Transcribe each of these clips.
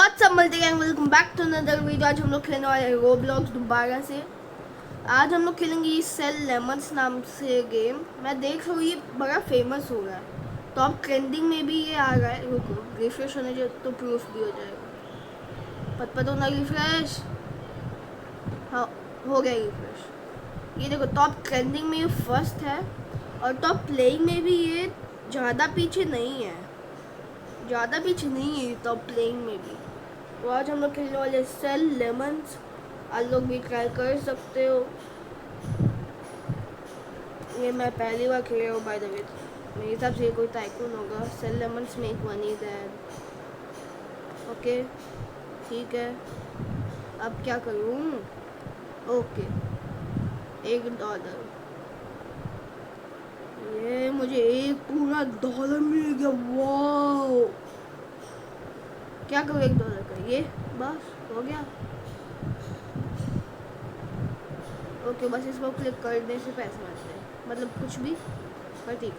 What's up multi gang, welcome back to another video. आज हम लोग खेलने वाले हैं रोब्लॉक्स दोबारा से। आज हम लोग खेलेंगे सेल लेमन्स नाम से गेम। मैं देख रहा हूँ ये बड़ा फेमस हो रहा है, तो अब ट्रेंडिंग में भी ये आ रहा है। रुको, रिफ्रेश होने जो तो प्रूफ भी हो जाएगा। पत होना रिफ्रेश। हाँ, हो गया रिफ्रेश। ये देखो, टॉप ट्रेंडिंग में ये फर्स्ट है और टॉप प्लेइंग में भी ये ज़्यादा पीछे नहीं है, ज़्यादा पीछे नहीं है टॉप प्लेइंग में भी। तो आज हम लोग खेलने वाले सेल लेमन्स। आप लोग भी ट्राई कर सकते हो। ये मैं पहली बार खेल रहा हूँ बाय द वे। मेरे हिसाब से ये कोई टाइकून होगा। Sell lemons make money that. Okay, ठीक है। अब क्या करूँ? ओके, $1। ये मुझे एक पूरा डॉलर मिल गया। वाओ, क्या करूँ $1 का? ये बस हो गया। ओके, बस इसको क्लिक करने से पैसे मिलते हैं, मतलब कुछ भी, पर ठीक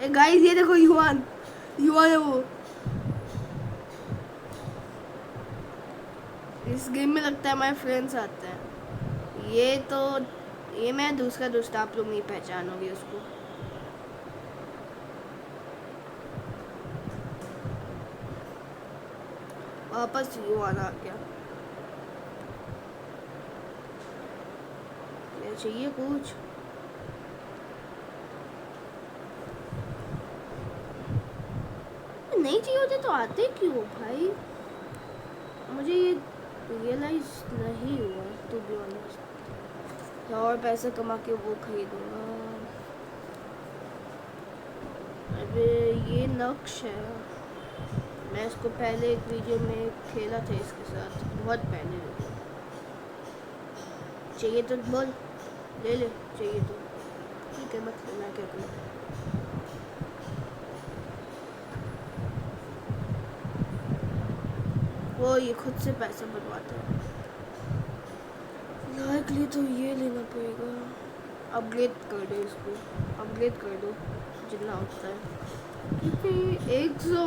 है। गाइस ये देखो, युवान युवान है वो। इस गेम में लगता है हमारे फ्रेंड्स आते हैं। ये मैं दूसरा दोस्त, आप लोग नहीं पहचानोगे उसको। वापस युवान आ गया। क्या चाहिए कुछ? नहीं चाहिए होते तो आते क्यों भाई? मुझे ये रियलाइज नहीं हुआ, टू बी ऑनेस्ट। और पैसा कमा के वो खरीदूंगा। अबे ये नक्श है। मैं इसको पहले एक वीडियो में खेला था इसके साथ, बहुत पहले। चाहिए तो बोल, ले ले। चाहिए तो ठीक है, मतलब मैं क्या करूँ। वो ये खुद से पैसा बनवाता है। लाइकली तो ये लेना पड़ेगा। अपग्रेड कर दो इसको, अपग्रेड कर दो जितना होता है। 100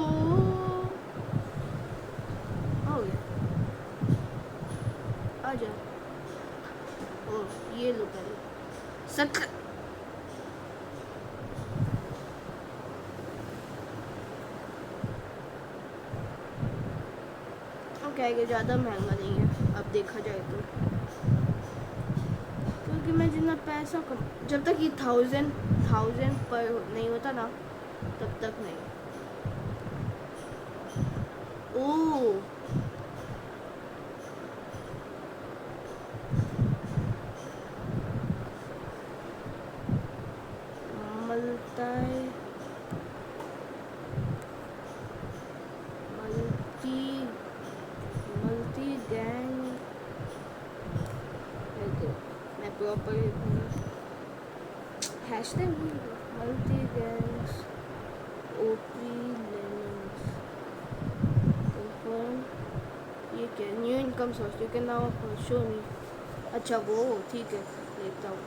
हो गया। आ जा। ओ ये लो पहले सक। क्या है कि ज़्यादा महंगा नहीं है अब देखा जाए तो, क्योंकि मैं जितना पैसा कम, जब तक ये थाउजेंड पर नहीं होता ना तब तक नहीं। ओ मल्टी गैंग। मैं proper hashtag multi gangs OP lemons confirm. ये क्या? New income source, you can now show मी। अच्छा वो ठीक है, लेता हूँ।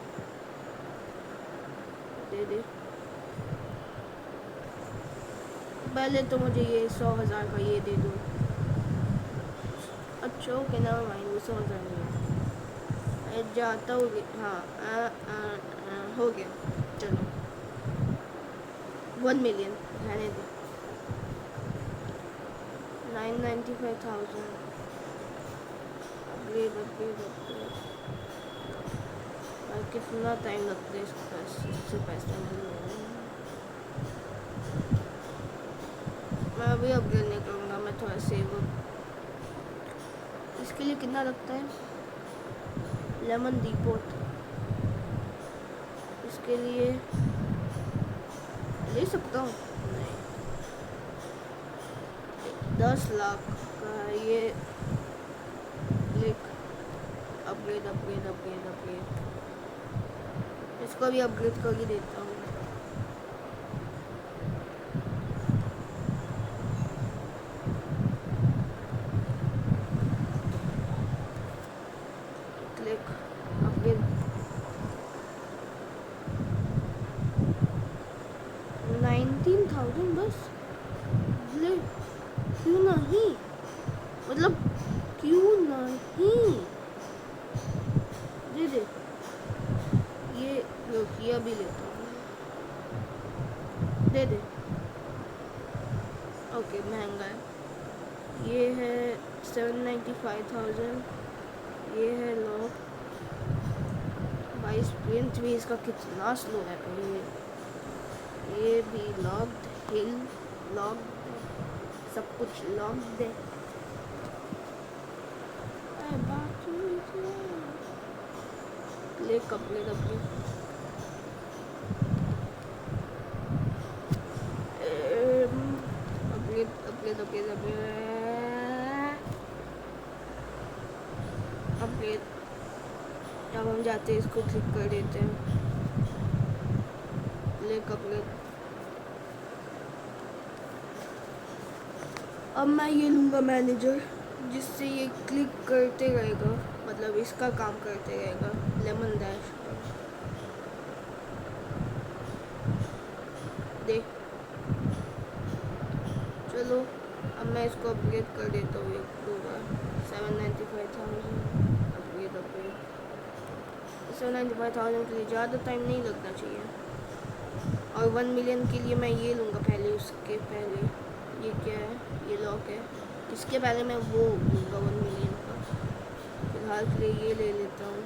दे दे पहले तो मुझे ये 100,000 का ये दे दो। अच्छा ओके, ना माइंड, वो 100,000 नहीं है। जाता हूँ। हाँ हो गया। चलो 1 मिलियन रहने दो। 995,000। Upgrade upgrade upgrade. और कितना टाइम लगता है इससे पैसा मिलने में? मैं अभी अपग्रेड नहीं करूँगा, मैं थोड़ा सेव। इसके लिए कितना लगता है? लेमन डिपोट, इसके लिए ले सकता हूँ? नहीं, 10 लाख का ये। Click upgrade upgrade upgrade upgrade. इसको भी अपग्रेड कर ही देता हूँ। Click upgrade. 19,000 बस। यार, क्यों नहीं, मतलब क्यों नहीं, दे दे ये, रुक ये अभी लेता हूँ, दे दे। ओके महंगा है, ये है 795,000, ये है लॉक। भाई स्प्रिंट भी इसका कितना स्लो है भाई, ये भी लॉक्ड, हिल लॉक्ड, सब कुछ लॉक्ड है। ले कपड़े कपड़े अपडेट अपडेट अपडेट अपडेट। अब हम जाते हैं, इसको क्लिक कर देते हैं, ले कपड़े। अब मैं ये लूँगा मैनेजर, जिससे ये क्लिक करते रहेगा, मतलब इसका काम करते रहेगा, लेमन डैश देख। चलो अब मैं इसको अपग्रेड कर देता हूँ एक दो बार। 795,000 अपग्रेड अपग्रेड। 795,000 के लिए ज़्यादा टाइम नहीं लगना चाहिए। और 1 मिलियन के लिए मैं ये लूँगा पहले, उसके पहले ये क्या है, ये लॉक है, इसके पहले मैं वो लूँगा 1 मिलियन का। फिलहाल के लिए ये ले लेता हूँ।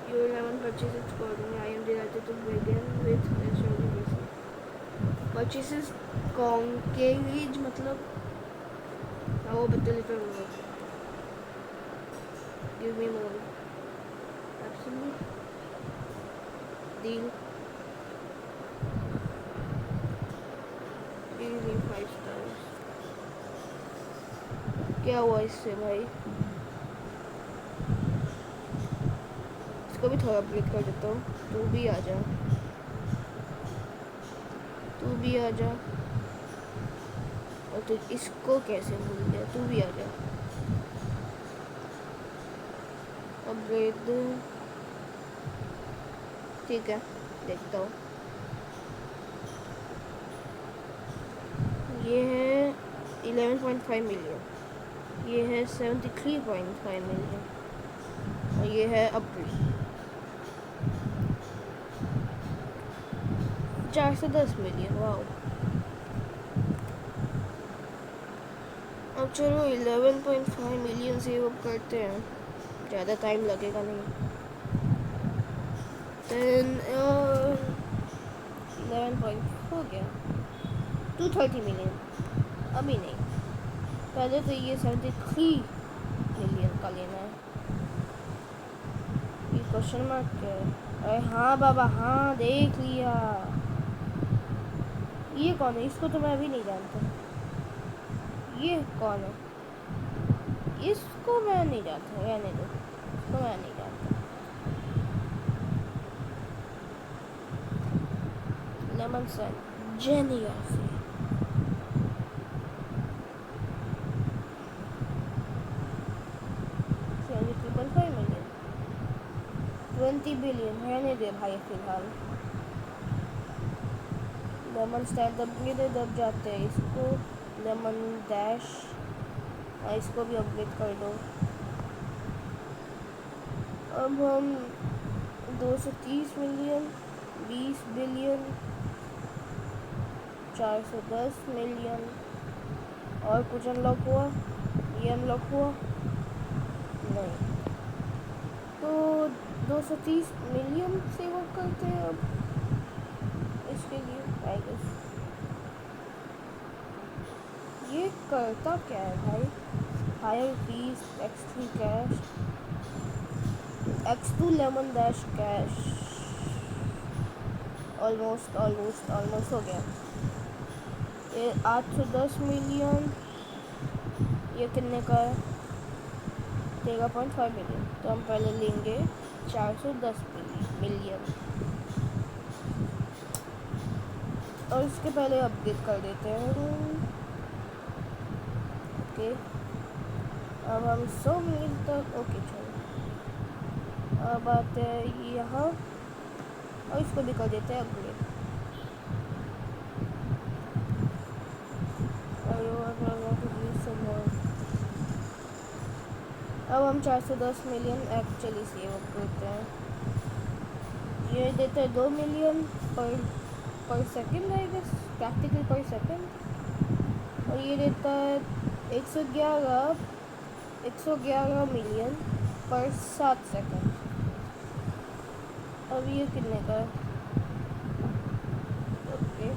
Your 11 purchases accordingly. I am delighted to begin with purchases concave मतलब वो बदल करूँगा। Give me more. Absolute deal. Give me 5 stars. क्या हुआ इससे भाई? इसको भी थोड़ा अपग्रेड कर देता हूँ। तू भी आ जा, तू भी आ जा। और तो इसको कैसे भूल गया, तू भी आ जा। अपग्रेड ठीक है, देखता हूँ। ये है 11.5 मिलियन, ये है 73.5 मिलियन, और ये है अपग्रेड 410 मिलियन। वाओ। अब चलो 11.5 मिलियन सेव अप करते हैं, ज़्यादा टाइम लगेगा नहीं। 11 हो गया, 230 मिलियन अभी नहीं, पहले तो ये 73 मिलियन का लेना है। ये क्वेश्चन मार्क क्या है? अरे हाँ बाबा हाँ, देख लिया। ये कौन है? इसको तो मैं अभी नहीं जानता। ये कौन है? इसको मैं नहीं जानता, रहने दो, इसको मैं नहीं जानता। लेमन सन जेनिया से 73.5 मिलियन, 20 बिलियन रहने दे भाई फिलहाल। लेमन स्टैंड दब जाते हैं, इसको लेमन डैश, इसको भी अपग्रेड कर दो। अब हम 230 मिलियन, 20 बिलियन, 410 मिलियन, और कुछ अनलॉक हुआ? ये अनलॉक हुआ नहीं, तो 230 मिलियन सेव करते हैं अब इसके लिए। आई गेस ये करता क्या है भाई? Higher fees, X3 cash, X2 lemon dash cash, almost हो गया। ये 810 मिलियन, ये कितने का है? 13.5 मिलियन। तो हम पहले लेंगे 410 मिलियन, और इसके पहले अपडेट कर देते हैं। ओके अब हम 100 मिलियन तक, ओके चलो। अब आते हैं यहाँ, और इसको भी कर देते हैं अपडेट। अब हम 410 मिलियन एक्चुअली सेव अप करते हैं। ये देता है 2 मिलियन पर सेकंड आई गेस, प्रैक्टिकल पर सेकंड। और ये देता है 111 मिलियन पर 7 सेकंड। अब ये कितने का है? ओके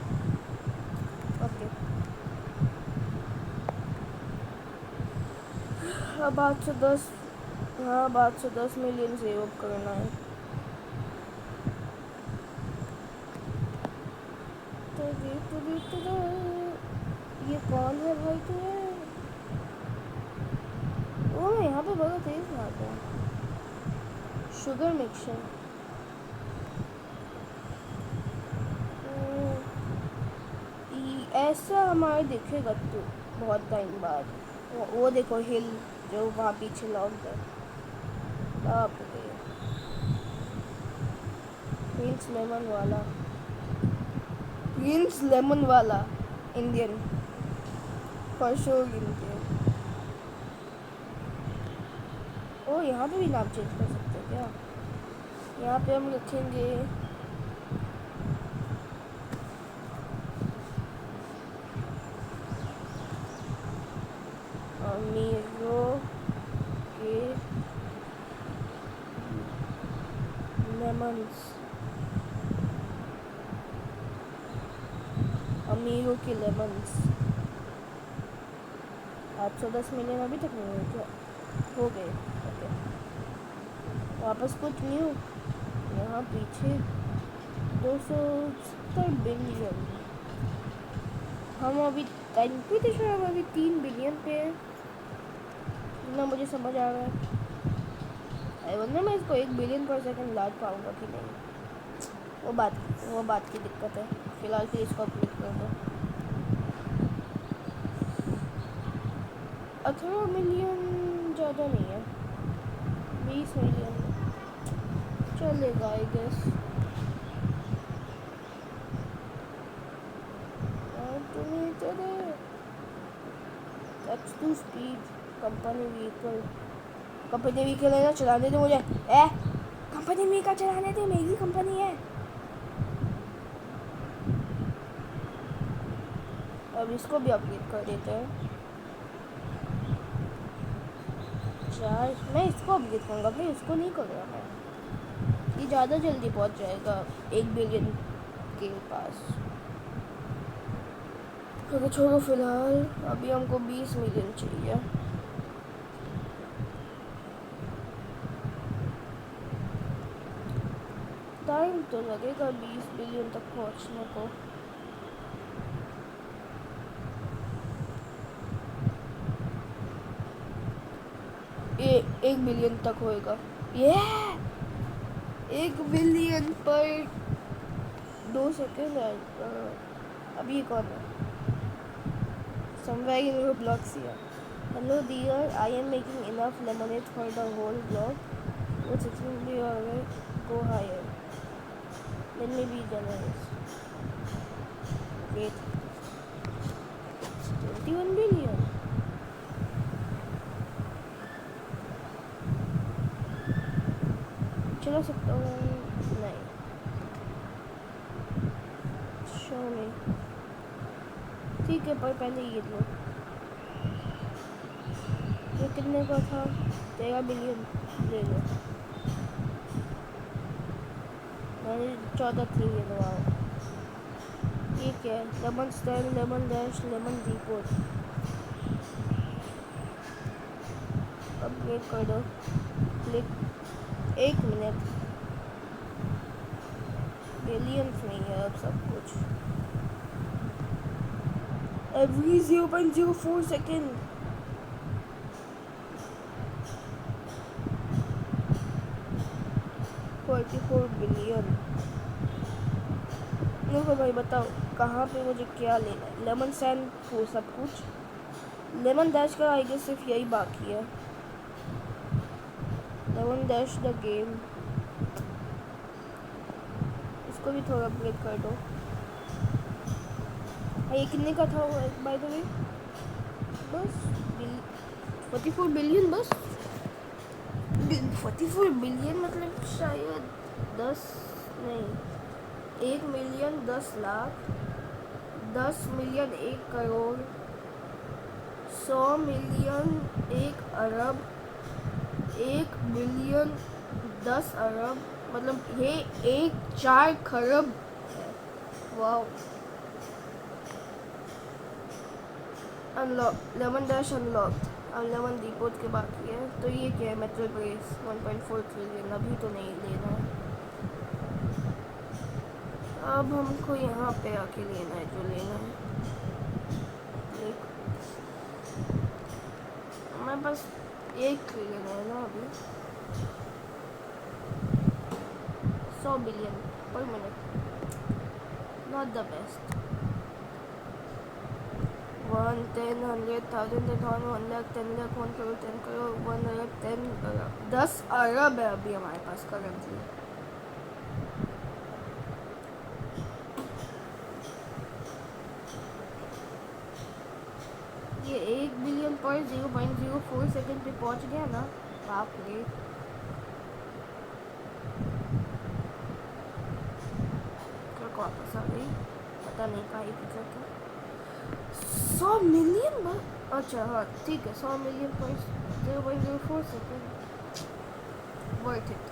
ओके, अब 810, हाँ 810 मिलियन सेव अप करना है। ये कौन है भाई तू? ओ यहाँ पे बहुत तेज आता है। शुगर मिक्सचर, ऐसा हमारे दिखेगा तो बहुत टाइम बाद। वो देखो हिल जो वहाँ पीछे लॉन्ग है, आप प्रिंस लेमन वाला इंडियन फॉर श्योर इंडियन। ओ यहाँ पे भी नाम चेंज कर सकते हैं क्या? यहाँ पे हम लिखेंगे अमीरो के लेमन्स, अमीरो के लेमन्स। 810 मिलियन अभी तक नहीं हुए क्या? हो गए। ओके, वापस कुछ न्यू। यहाँ पीछे 270 बिलियन। हम अभी हम अभी 3 बिलियन पे हैं, जितना मुझे समझ आ रहा है। आई वंडर मैं इसको 1 बिलियन पर सेकंड लाद पाऊँगा कि नहीं। वो बात की दिक्कत है। फिलहाल के इसको क्लिक कर दो। 18 मिलियन ज़्यादा नहीं है, 20 मिलियन चलेगा I guess. That's too speed। Company vehicle है ना, चलाने दे मुझे। कंपनी व्हीकल चलाने दे, मेरी कंपनी है। अब इसको भी अपडेट कर देते हैं। मैं इसको अपडेट करूँगा भाई, उसको नहीं करूँगा मैं। ये ज़्यादा जल्दी पहुँच जाएगा 1 बिलियन के पास। तो छोड़ो, फिलहाल अभी हमको 20 मिलियन चाहिए। टाइम तो लगेगा 20 बिलियन तक पहुंचने को। ये 1 बिलियन तक होएगा। ये 1 बिलियन पर 2 सेकेंड है। अभी कौन है? Somewhere in your blocks here. Hello dear, I am making enough lemonade for the whole block. What's extremely alright? Go higher. Let me be generous. Wait. 21 billion. चला सकता हूँ? नहीं। Show me. ठीक है, पर पहले ये लो। ये कितने का था? 13 बिलियन ले लो। मैंने 14 ट्रिलियन। वाओ, ये क्या है? Lemon stand, lemon dash, lemon depot. Upgrade कर दो। क्लिक। 1 मिनट। बिलियंस नहीं है अब सब कुछ। Every 0.04 second. $44 बिलियन। देखो भाई, बताओ कहाँ पे मुझे क्या लेना है? लेमन सैंड वो सब कुछ, लेमन डैश का आई गेस सिर्फ यही बाकी है। लेमन डैश द गेम, इसको भी थोड़ा अपग्रेड कर दो। ये कितने का था बाय द वे? बस 44 बिलियन बस। 44 बिलियन मतलब शायद 10 नहीं, 1 million 10 lakh, 10 million 1 crore, 100 million 1 अरब, 1 बिलियन 10 अरब, मतलब ये 4 खरब है। Wow. Unlock, lemon dash unlocked. अब लेमन डिपोट के बाकी है। तो ये क्या है, मेटल ब्रेस 1.4 ट्रिलियन, अभी तो नहीं लेना है। अब हमको यहाँ पे आके लेना है जो लेना है। एक मैं बस 1 ट्रिलियन है ना अभी, 100 बिलियन पर minute, not the best. 1, 10, 100,000, 10,000, 1 lakh, 10 lakh, 1 crore, 10 crore, 1 अरब, 10 अरब, 10 अरब है अभी हमारे पास करेंटली। ये 1 बिलियन पर 0.04 सेकंड पे पहुंच गया ना, बाप रे। ट्रक वापस आ गई, पता नहीं कहाँ ही पीछे था। 100 मिलियन बा, अच्छा हाँ ठीक है, 100 मिलियन पर 0.04 सेकंड, वर्थ इट।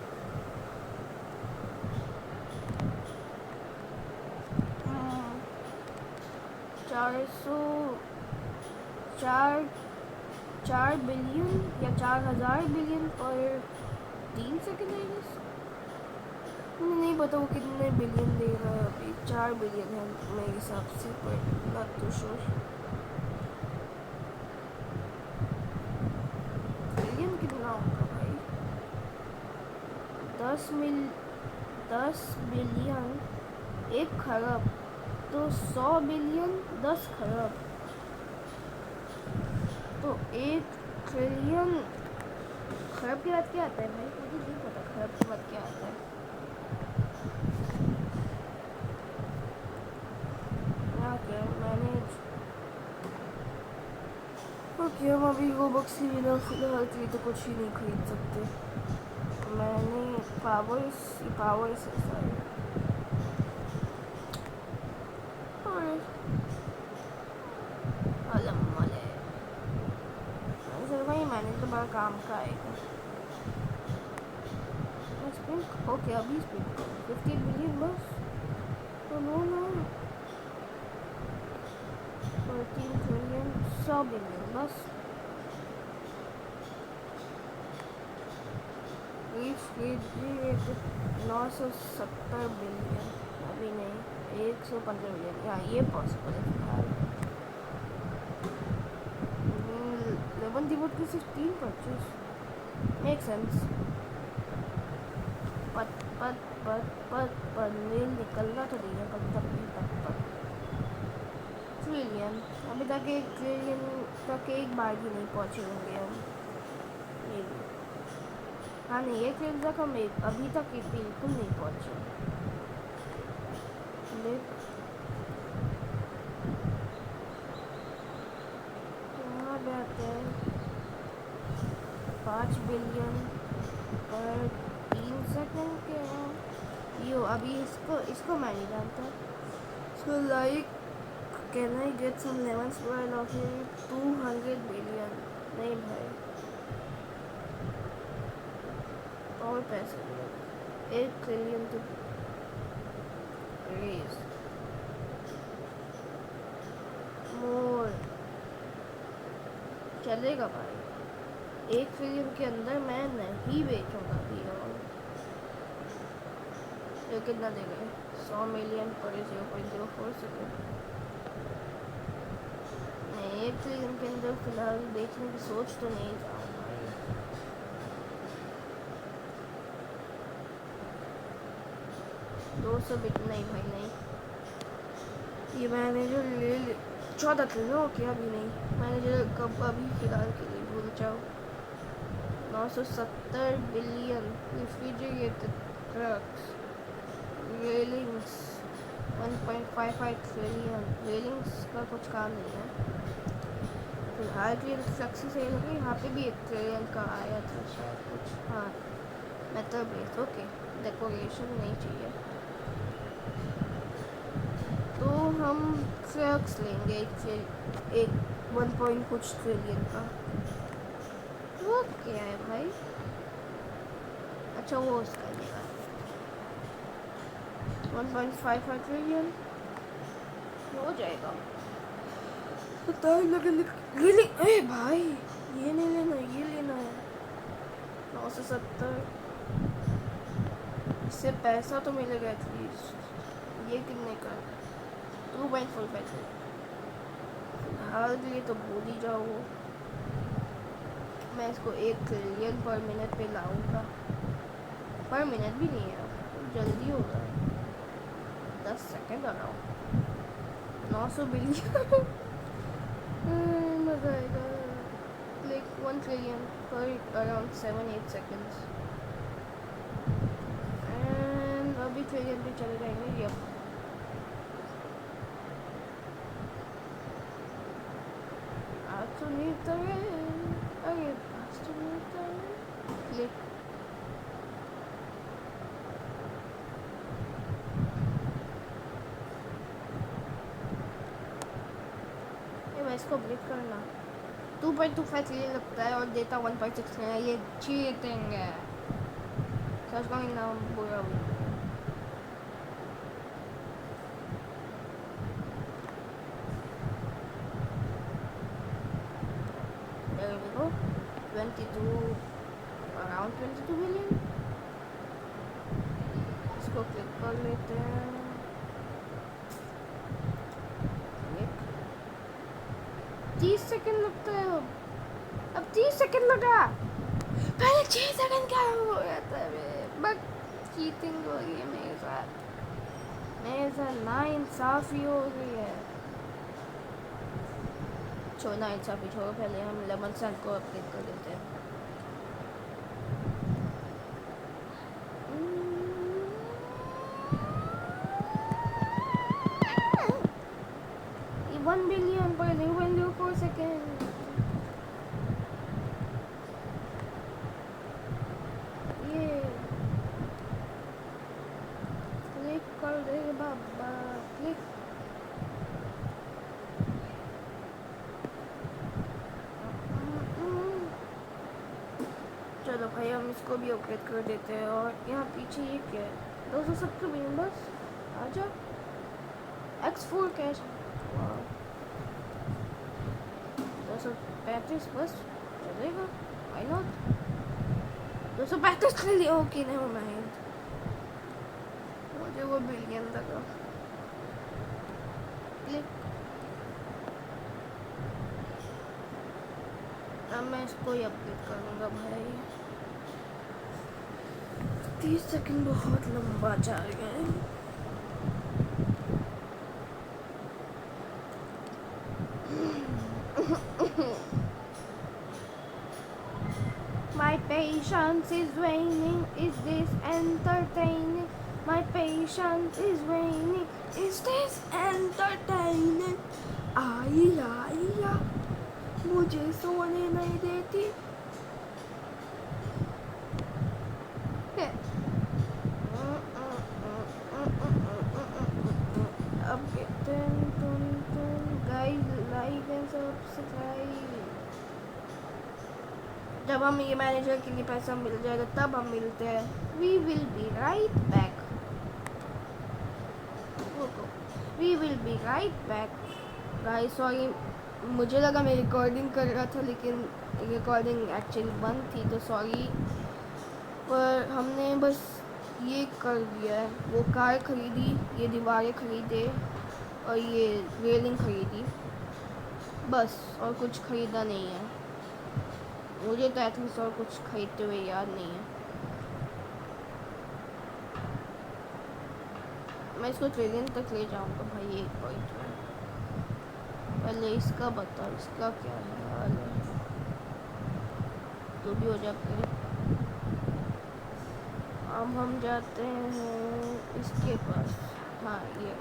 4 बिलियन या 4,000 बिलियन पर 3 सेकंड है बस। मुझे नहीं पता वो कितने बिलियन दे रहा है अभी। 4 बिलियन है मेरे हिसाब से, पर नॉट टू श्योर। बिलियन कितना होगा भाई? 10 बिलियन 1 खरब, तो 100 बिलियन 10 खरब, तो 1 ट्रिलियन। खरब के बाद क्या आता है भाई? मुझे नहीं पता खरब के बाद क्या आता है। क्या मैनेज, ओके हम अभी रोबक्स ही बिना फिलहाल के लिए तो कुछ ही नहीं खरीद सकते। मैंने पावर्स है सारे, अलम वाले भाई मैंने तो बड़ा काम का आएगा। ओके अभी स्पिन 50 बिलियन बस, तो नो 13 ट्रिलियन 100 बिलियन बस। रेफ्रिजरेटर 970 बिलियन, अभी नहीं, 115 बिलियन, हाँ ये पॉसिबल है फिलहाल। लेमन डिवोट की सिर्फ 3 परचेज, मेक सेंस। पर मेल निकलना तो नहीं है, पत ट्रिलियन, अभी तक 1 ट्रिलियन तक एक बार भी नहीं पहुँचे होंगे हम। हाँ नहीं, 1 ट्रिलियन तक हम अभी तक बिल्कुल नहीं पहुँचे। यहाँ पे आते हैं 5 बिलियन पर 3 सेकंड के हैं। यो अभी इसको मैं नहीं जानता। So like can I get some lemons while offering 200 billion? नहीं भाई, और पैसे 1 ट्रिलियन तो रेज मोर चलेगा भाई। 1 ट्रिलियन के अंदर मैं नहीं बेचूंगा भी, और ये कितना दे गए? 100 मिलियन पर 0.04 सेकेंड। नहीं, 1 ट्रिलियन के अंदर फिलहाल बेचने की सोच तो नहीं जाऊँगा। 200 बिट नहीं भाई नहीं, ये मैंने जो ले 14 ट्रिलियन ओके अभी नहीं, मैंने जो कब अभी फिलहाल के लिए भूल जाओ। 970 billion refrigerator trucks, railings 1.55 trillion, railings का कुछ काम नहीं है। फिलहाल के लिए फ्लेक्सी सेल हो गई। यहाँ पे भी 1 ट्रिलियन का आया था शायद कुछ। हाँ, मेटल बेस, ओके। डेकोरेशन नहीं चाहिए तो हम फ्लक्स लेंगे एक 1 पॉइंट कुछ ट्रिलियन का। वो क्या है भाई? अच्छा, वो उसका लेगा 1.55 ट्रिलियन हो जाएगा। पता है रियली? ए भाई, ये नहीं लेना, ये लेना है 970। इससे पैसा तो मिलेगा एटलीस्ट। ये कितने का? 2.45। हाल के लिए तो भूल ही जाओ। मैं इसको 1 ट्रिलियन पर मिनट पे लाऊंगा। पर मिनट भी नहीं है, जल्दी होगा। 10 सेकेंड लगाओ। 900 बिलियन मजा आएगा। लाइक 1 ट्रिलियन पर अराउंड 7-8 सेकेंड्स। एंड अभी ट्रिलियन पे चले जाएंगे। यप, आज तो नहीं उतरे। अरे आज तो नहीं उतरे। क्लिक। मैं इसको ब्रेक करना 2.25 ये लगता है और देता 1.6 है। ये चीटिंग है। सच कहूँ ना, बुरा There we go. 22, around 22 million. इसको क्लिक कर लेते हैं। 30 सेकंड लगता है। अब 30 सेकंड लगा। पहले 6 सेकंड क्या हो गया था? बट चीटिंग हो रही है मेरे साथ नाइंसाफी हो रही है। छोड़ो नाइंसाफी छोड़ो, पहले हम लेमन सैंड को अपडेट कर देते हैं। 1 बिलियन पर 0.04 सेकेंड। ये क्लिक कर दे बाबा, क्लिक। चलो भाई, हम इसको भी अपडेट कर देते हैं। और यहाँ पीछे ये क्या है? 270 बिलियन बस। आजा X4 कैश। 235 बस चलेगा, व्हाई नॉट। 235 ले लिया, ओके नेवर माइंड। मुझे वो बिलियन लगा। क्लिक। अब मैं इसको ही अपडेट करूँगा भाई। 30 सेकंड बहुत लंबा जा रहा है। My patience is waning. Is this entertaining? My patience is waning. Is this entertaining? आइया मुझे सोने नहीं देती। अब गाइस लाइक एंड सब्सक्राइब। जब हम ये मैनेजर के लिए पैसा मिल जाएगा तब हम मिलते हैं। We will be right back. We will be right back. Guys sorry, मुझे लगा मैं रिकॉर्डिंग कर रहा था लेकिन रिकॉर्डिंग एक्चुअली बंद थी, तो सॉरी। पर हमने बस ये कर दिया है। वो कार खरीदी, ये दीवारें खरीदे और ये रेलिंग खरीदी, बस। और कुछ खरीदा नहीं है। मुझे तो एटलीस्ट और कुछ खरीदते हुए याद नहीं है। मैं इसको ट्रिलियन तक ले जाऊंगा भाई 1 पॉइंट में। पहले इसका बता, इसका क्या हाल है? तो भी हो जाते हैं। अब हम जाते हैं इसके पास। हाँ, ये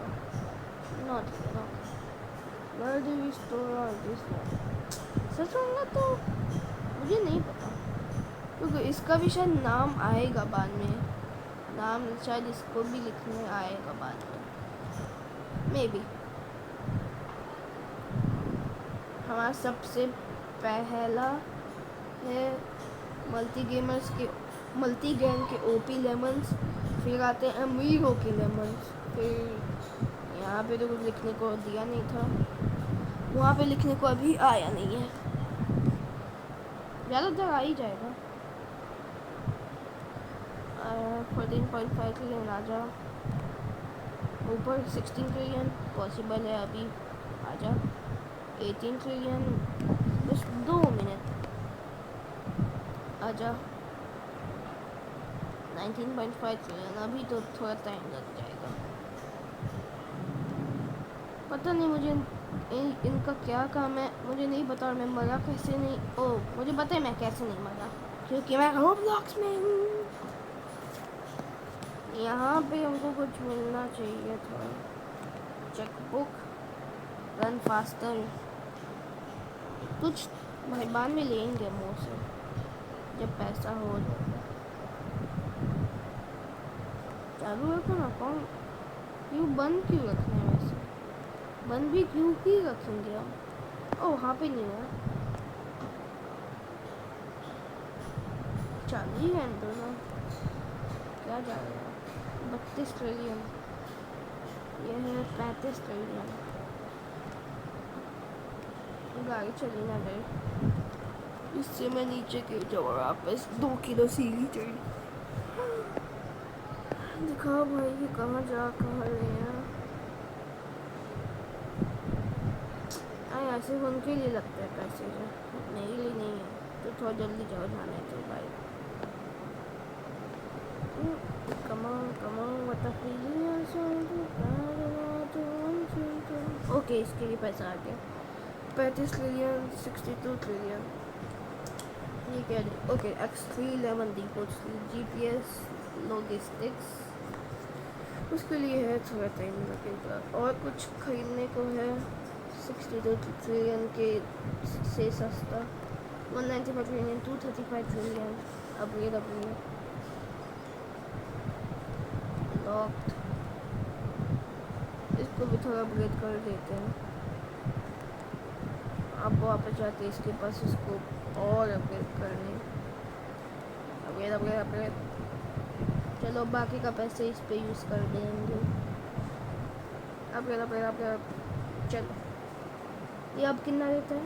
not Where do we store all this one? सच होगा तो मुझे नहीं पता, क्योंकि इसका भी शायद नाम आएगा बाद में, नाम शायद इसको भी लिखने आएगा बाद में, मे बी। हमारा सबसे पहला है मल्टी गेम के ओपी लेमन्स, फिर आते हैं अमीरो के लेमन्स, फिर यहाँ पे तो कुछ लिखने को दिया नहीं था, वहाँ पे लिखने को अभी आया नहीं है, ज़्यादातर आ ही जाएगा। 14.5 ट्रिलियन आ जा, ऊपर 16 ट्रिलियन पॉसिबल है अभी, आ जा 18 ट्रिलियन, बस 2 मिनट, आ जा 19.5 ट्रिलियन, अभी तो थोड़ा टाइम लग जाएगा। पता नहीं मुझे इनका क्या काम है, मुझे नहीं पता, और मैं मरा कैसे नहीं, ओ मुझे पता है मैं कैसे नहीं मरा, क्योंकि मैं रोब्लॉक्स में हूँ। यहाँ पे हमको कुछ मिलना चाहिए था, चेकबुक, रन फास्टर, कुछ भाई बाद में लेंगे मुँह से जब पैसा हो जाएगा। चालू रखो ना, कौन क्यों बंद क्यों रखना है, वैसे बंद भी क्यों ही रखेंगे हम। ओ वहाँ पे नहीं है, चालू ही है तो ना, क्या जा रहा है। 32 ट्रिलियन, यह है 35 ट्रिलियन, गाड़ी चली ना गई, इससे मैं नीचे गिर जाऊँ, वापस 2 किलो सीढ़ी चढ़ी। दिखाओ भाई ये कहाँ जा कहाँ रहे हैं, ऐसे उनके लिए लगता है पैसे, जो मेरे लिए नहीं है, तो थोड़ा जल्दी जाओ जाना है तो भाई। ओके इसके लिए पैसा आ गया, 35 ट्रिलियन 62 ट्रिलियन, ये क्या है, ओके X311 डिपोट्स, GPS लॉजिस्टिक्स, उसके लिए है थोड़ा टाइम लगेगा, और कुछ खरीदने को है 62 ट्रिलियन के से सस्ता, 195 ट्रिलियन 235 ट्रिलियन, अपग्रेड लॉक्ड, इसको भी थोड़ा अपग्रेड कर देते हैं। अब वापस जाते हैं इसके पास, इसको और अपग्रेड करने, अपग्रेड, चलो बाकी का पैसे इस पे यूज़ कर देंगे, अपग्रेड, चलो ये अब कितना देता है,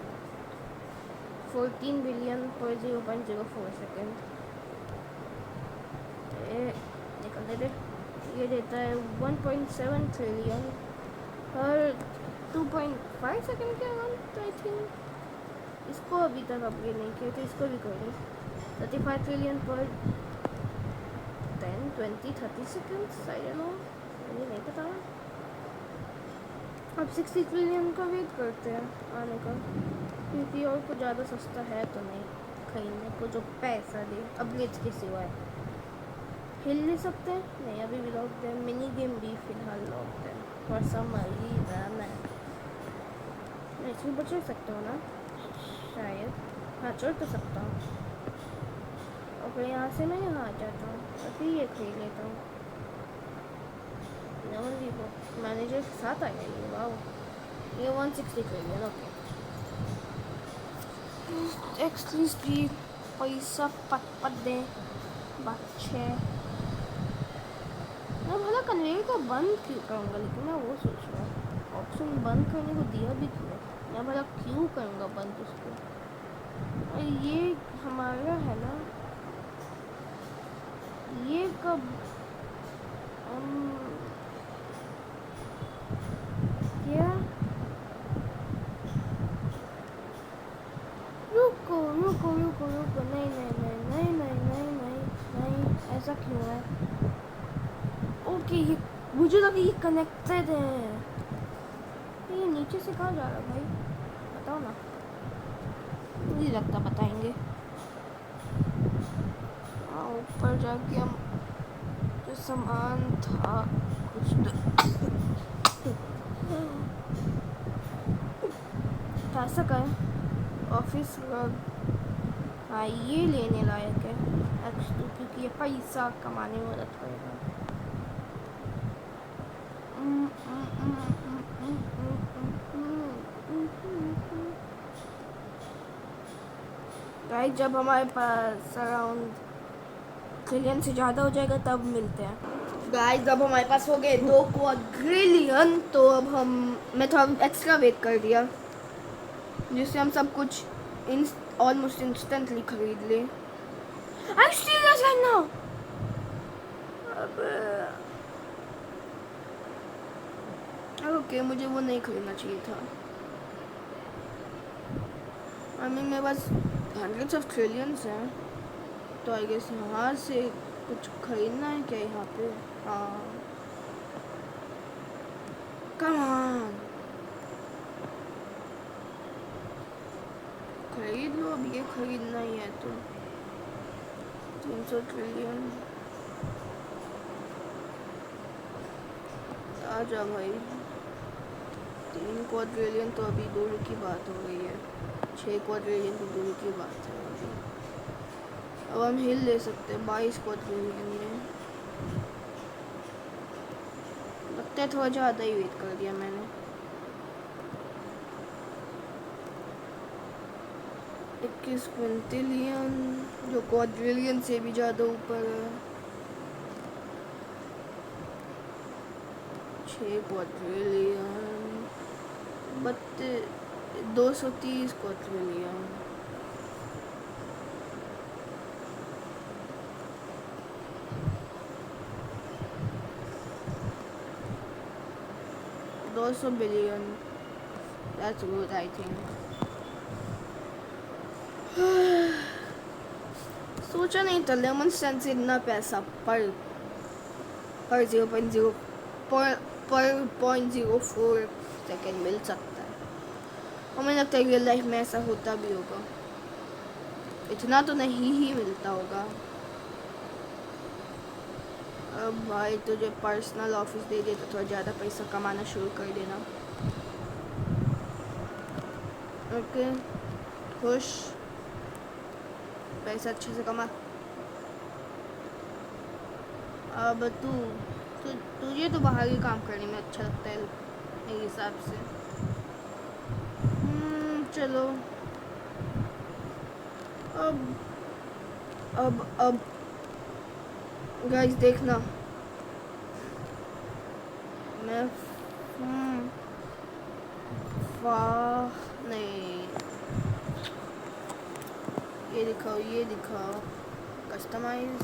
14 बिलियन पर 0.04 सेकेंड, निकल दे, ये देता है 1.7 ट्रिलियन हर 2.5 सेकेंड के अराउंड, आई थिंक। इसको अभी तक अपग्रेड नहीं किया, तो इसको भी कर दें, 35 ट्रिलियन पर 10, 20, 30 सेकेंड्स, आई डोंट नो, मुझे नहीं पता। अब 60 ट्रिलियन का वेट करते हैं आने का, क्योंकि और कुछ ज़्यादा सस्ता है तो नहीं खरीदने को जो पैसा दे अपग्रेड के सिवाय। हिल ले सकते हैं, नहीं अभी भी लॉक्ड है, मिनी गेम भी फिलहाल लॉक्ड है, और समझी मैं इसमें बच सकता हूँ ना शायद, हाँ चढ़ तो सकता हूँ, और फिर यहाँ से मैं यहाँ आ जाता हूँ, अभी ये खरीद लेता हूँ, मैनेजर के साथ आ गया ये, वाह ये 160 ट्रिलियन, ओके एक्सट्री स्पीड, पैसा पट दे बच्चे। मैं भला कन्वेयर को बंद क्यों करूँगा, लेकिन मैं वो सोच रहा हूँ ऑप्शन बंद करने को दिया भी क्यों, मैं भला क्यों करूँगा बंद उसको, और ये हमारा है ना, ये कब क्या, रुको नहीं ऐसा क्यों है, ओके ये मुझे लगा ये कनेक्टेड है, ये नीचे से कहाँ जा रहा है भाई, बताओ ना, मुझे लगता बताएंगे, ऊपर जाके हम जो सामान था कुछ पैसा का है, ऑफिस वर्क, हाँ ये लेने लायक है एक्चुअली, क्योंकि ये पैसा कमाने में मदद करेगा। गाइस जब हमारे पास अराउंड ट्रिलियन से ज़्यादा हो जाएगा तब मिलते हैं। गाइस जब हमारे पास हो गए 2 क्वाड्रिलियन, तो अब मैं थोड़ा एक्स्ट्रा वेट कर दिया जिससे हम सब कुछ ऑलमोस्ट इंस्टेंटली खरीद ले। I'm serious right now. अब ओके मुझे वो नहीं खरीदना चाहिए था। आई मीन मेरे पास हंड्रेड्स ऑफ ट्रिलियंस हैं, तो आई गेस यहाँ से कुछ खरीदना है क्या यहाँ पे? हाँ कम ऑन खरीद लो, अब ये खरीदना ही है तो 300 ट्रिलियन आ जा भाई। 3 क्वाड्रिलियन तो अभी दूर की बात हो गई है, 6 क्वाड्रिलियन तो दूर की बात है अभी। अब हम हिल ले सकते हैं 22 क्वाड्रिलियन में। लगता है थोड़ा ज़्यादा ही वेट कर दिया मैंने। 21 क्विंटिलियन जो क्वाड्रिलियन से भी ज़्यादा ऊपर है। 6 quadrillion 230 quadrillion. $200 billion, that's good I think। सोचा नहीं था लेमन स्टैंड से इतना पैसा पर 0.0 पर 0.04 सेकेंड मिल सकता है, और मुझे लगता है रियल लाइफ में ऐसा होता भी होगा। इतना तो नहीं ही मिलता होगा। अब भाई तुझे पर्सनल ऑफिस दे दिया तो थोड़ा ज़्यादा पैसा कमाना शुरू कर देना। ओके खुश, पैसा अच्छे से कमा। अब तुझे तो बाहर ही काम करने में अच्छा लगता है मेरे हिसाब से। चलो अब गाइस देखना, मैं नहीं, ये दिखाओ कस्टमाइज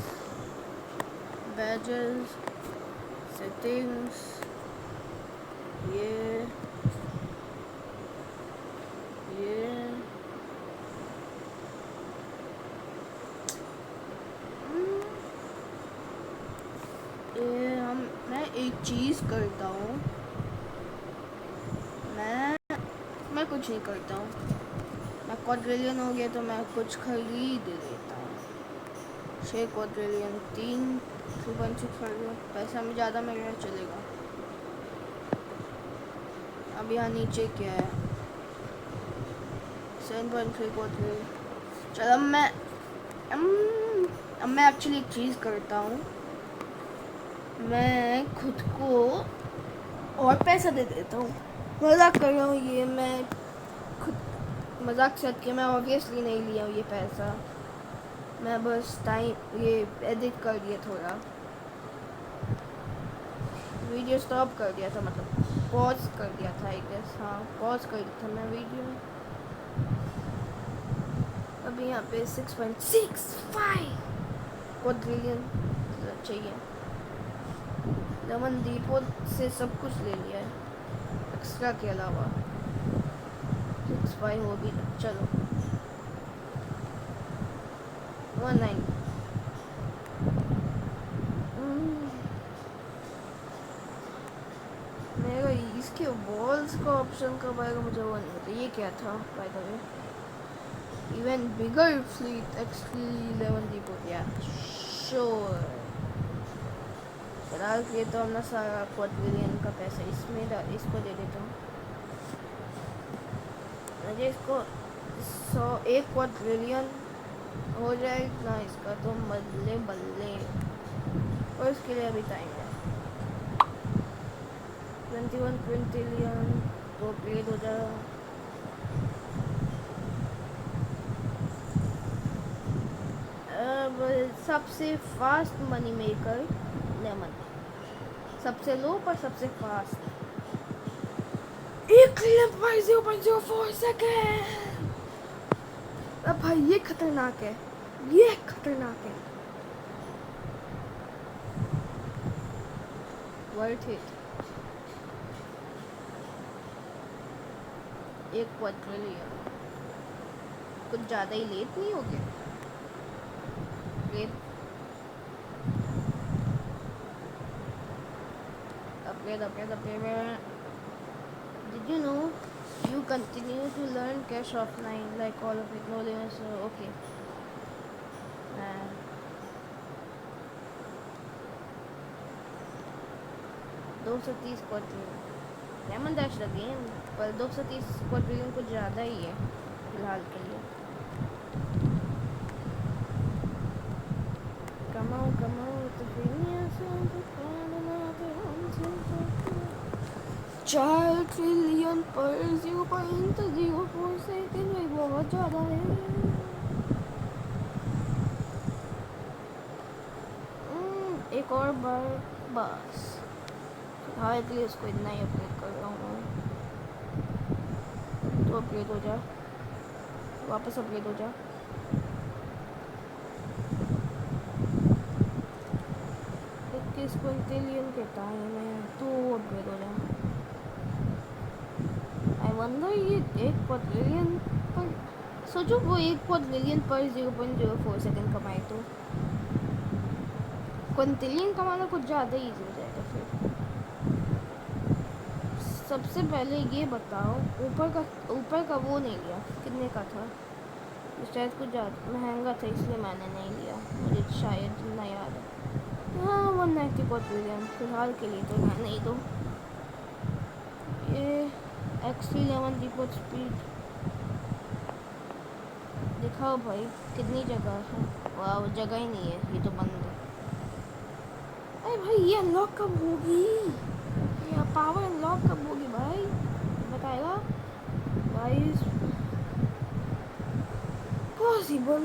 बैजेस सेटिंग्स, ये मैं एक चीज़ करता हूँ, मैं कुछ नहीं करता हूँ। मैं क्वाड्रिलियन हो गया तो मैं कुछ खरीद लेता हूँ। 6 क्वाड्रिलियन 3.6 पैसा में ज़्यादा मिल रहा चलेगा। अब यहाँ नीचे क्या है? 7.3 क्वाड्रिलियन। चलो अब मैं एक्चुअली एक चीज़ करता हूँ, मैं खुद को और पैसा दे देता हूँ। मजाक कर रहा हूँ, ये मैं खुद मजाक से हट के मैं ऑब्वियसली नहीं लिया हूँ ये पैसा, मैं बस टाइम ये एडिट कर दिया, थोड़ा वीडियो स्टॉप कर दिया था, मतलब पॉज कर दिया था आई गेस। हाँ पॉज कर दिया था मैं वीडियो। अभी यहाँ पे 6.65 क्वाड्रिलियन चाहिए। लेमन डिपो से सब कुछ ले लिया है एक्स्ट्रा के अलावा। 65 हो भी, चलो 19। मेरा इसके वॉल्स का ऑप्शन कब आएगा मुझे वो नहीं पता। ये क्या था by the way? Even bigger fleet actually 11 depot, या श्योर। फिलहाल ये तो अपना सारा क्वाड्रिलियन का पैसा इसमें इसको दे देता हूँ। मुझे इसको 1 क्वाड्रिलियन हो जाएगा इसका तो बल्ले बल्ले, और इसके लिए अभी टाइम है। 21 क्विंटिलियन तो अपग्रेड हो जाएगा। अब सबसे फास्ट मनी मेकर लेमन, सबसे लो पर सबसे फास्ट। 1 0.04 सेकेंड। अब भाई ये खतरनाक है, ये खतरनाक है। Worth it. 1 क्वाड्रिलियन कुछ ज़्यादा ही लेट नहीं हो गया? Late upgrade. Did you know you continue to learn cash offline like all of it? No limits. Okay. दो सौ 30 quadrillion lemon dash the game, पर 230 क्वाड्रिलियन कुछ ज़्यादा ही है फिलहाल के लिए। कमाओ तो फिर 4 ट्रिलियन पर 0.04 सेकेंड में बहुत ज़्यादा है। एक और बार बस हाँ, इसलिए इसको इतना ही अपडेट कर रहा हूँ। तो अपडेट हो जा, वापस अपडेट हो जा। इक्कीस क्विंटिलियन के टाइम में तो अपडेट हो जा। आई वंडर ये 1 क्वाड्रिलियन पर, सोचो वो 1 क्वाड्रिलियन पर 0.04 सेकेंड कमाए तो क्विंटिलियन कमाना कुछ ज़्यादा ईजी हो जाएगा। फिर सबसे पहले ये बताओ, ऊपर का वो नहीं लिया, कितने का था? शायद कुछ ज़्यादा महंगा था इसलिए मैंने नहीं लिया, मुझे शायद ना याद है। हाँ 190 क्वाड्रिलियन फिलहाल के लिए तो मैं नहीं। तो ये X311 रिपोर्ट स्पीड दिखाओ भाई, कितनी जगह है? वाह जगह ही नहीं है, ये तो बंद है। अरे भाई ये अनलॉक कब होगी? ये पावर अनलॉक कब होगी भाई, बताएगा भाई? पॉसिबल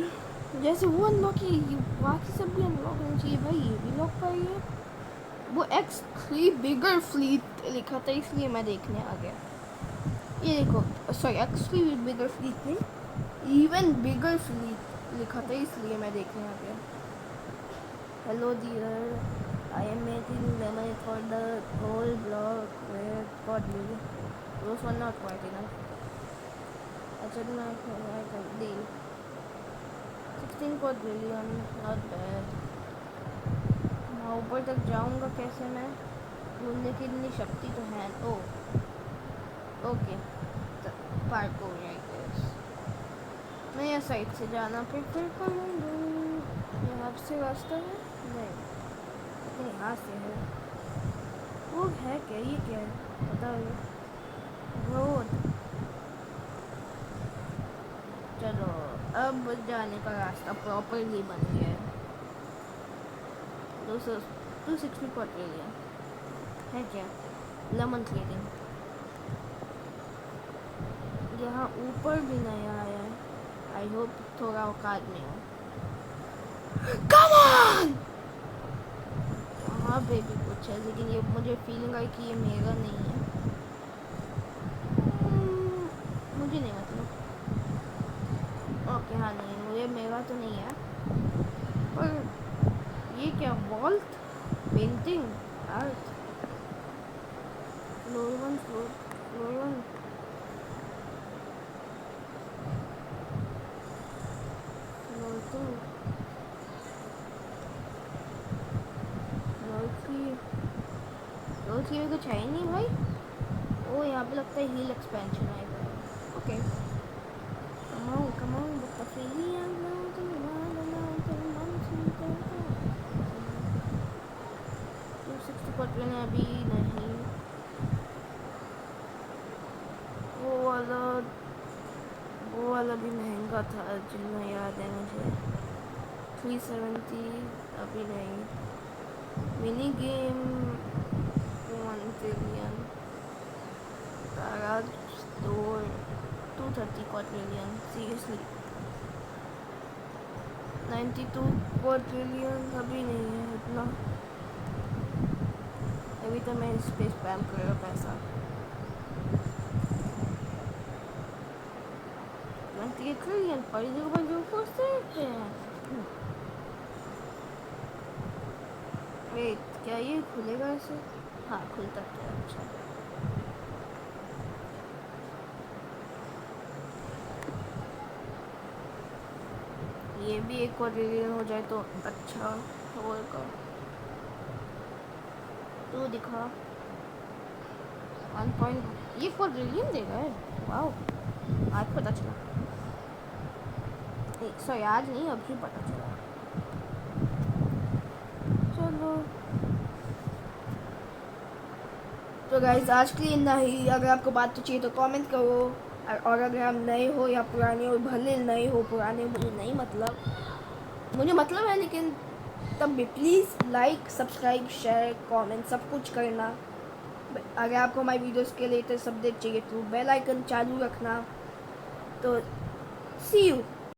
जैसे वो अनलॉक ही बाकी सब भी अनलॉक होना चाहिए भाई, ये भी लॉक पाइए। वो X3 बिगर फ्लीट लिखा था इसलिए मैं देखने आ गया। ये देखो, सॉरी X3 बिगर फ्लीट नहीं, इवन बिगर फ्लीट लिखा था इसलिए मैं देखने आ गया। Hello dear, I am making lemonade for the whole block with Godly. Those one not quite enough. I said not like a deal. 16 quadrillion, not bad. मैं ऊपर तक जाऊंगा कैसे? मैं ढूंढने की इतनी शक्ति तो है। ओके पार्क हो जाएगा। मैं यह साइड से जाना प्रेफर करूँगा। यहाँ से रास्ता है? नहीं, यहाँ से है। वो है क्या? ये क्या है बताओ? रोड। चलो अब जाने का रास्ता प्रॉपरली बन गया है। 260 क्वाड्रिलियन है क्या? लेमन ट्रेडिंग यहाँ ऊपर भी नया आया है। आई होप थोड़ा औकात में हो। Come on! हाँ बेबी कुछ है, लेकिन ये मुझे फीलिंग आई कि ये मेरा नहीं है। मुझे नहीं मतलब। ओके हाँ नहीं, मुझे मेरा तो नहीं है। पर ये क्या? Vault painting art floor one में कुछ है ही नहीं भाई। ओ यहाँ पे लगता है हील एक्सपेंशन आएगा। ओके कमाओ अभी नहीं। वो वाला वो वाला भी महंगा था जितना याद है मुझे, 370 अभी नहीं। मिनी गेम 1 ट्रिलियन, तारा स्टोर 230 क्वाड्रिलियन, सीरियसली 92 क्वाड्रिलियन अभी नहीं है इतना। अभी तो मैं इस पे स्पैम करेगा पैसा। 28 ट्रिलियन पर 0.04 सेकंड। वेट, क्या ये खुलेगा ऐसे? हाँ खुलता है, अच्छा। ये भी एक क्वाड्रिलियन हो जाए तो अच्छा होगा। तो दिखा 1 पॉइंट, ये क्वाड्रिलियन देगा है। वाओ, आज पता चला। सॉरी आज नहीं, अभी पता चला। चलो तो गाइस आज के लिए इतना ही। अगर आपको बात तो चाहिए तो कमेंट करो, और अगर आप नए हो या पुराने हो, भले नए हो पुराने मुझे नहीं मतलब, मुझे मतलब है, लेकिन तब भी please like subscribe share comment सब कुछ करना। अगर आपको हमारी वीडियोस के लेटेस्ट अपडेट चाहिए तो बेल आइकन चालू रखना। तो सी यू।